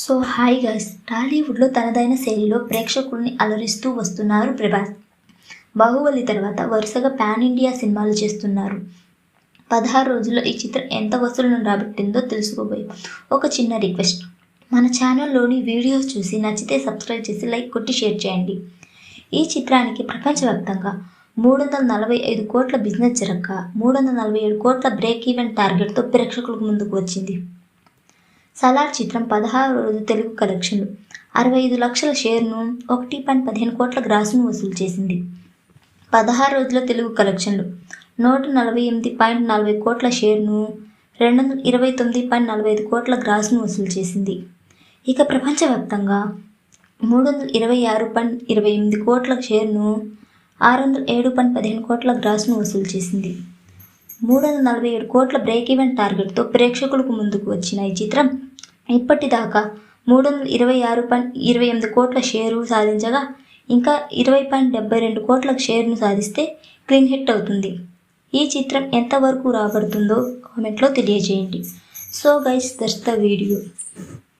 So hi guys, టాలీవుడ్లో తనదైన శైలిలో ప్రేక్షకుల్ని అలరిస్తూ వస్తున్నారు ప్రభాస్. బాహుబలి తర్వాత వరుసగా పాన్ ఇండియా సినిమాలు చేస్తున్నారు. 16 రోజుల్లో ఈ చిత్రం ఎంత వసూళ్లను రాబట్టిందో తెలుసుకోబోయే ఒక చిన్న రిక్వెస్ట్. మన ఛానల్లోని వీడియోస్ చూసి నచ్చితే సబ్స్క్రైబ్ చేసి లైక్ కొట్టి షేర్ చేయండి. ఈ చిత్రానికి ప్రపంచవ్యాప్తంగా 345 కోట్ల బిజినెస్ జరగగా 347 కోట్ల బ్రేక్ ఈవెన్ టార్గెట్తో ప్రేక్షకులకు ముందుకు వచ్చింది. సలార్ చిత్రం 16 రోజు తెలుగు కలెక్షన్లు 65 లక్షల షేర్ను 1.15 కోట్ల గ్రాసును వసూలు చేసింది. 16 రోజుల తెలుగు కలెక్షన్లు 148.40 కోట్ల షేర్ను 229.45 కోట్ల గ్రాసును వసూలు చేసింది. ఇక ప్రపంచవ్యాప్తంగా 326.28 కోట్ల షేర్ను 607.15 కోట్ల గ్రాసును వసూలు చేసింది. 347 కోట్ల బ్రేక్ ఈవెన్ టార్గెట్తో ప్రేక్షకులకు ముందుకు వచ్చిన ఈ చిత్రం ఇప్పటిదాకా 326.28 కోట్ల షేరు సాధించగా ఇంకా 20.72 కోట్ల షేర్ను సాధిస్తే క్లీన్ హిట్ అవుతుంది. ఈ చిత్రం ఎంతవరకు రాబడుతుందో కామెంట్లో తెలియజేయండి. So guys, that's the video.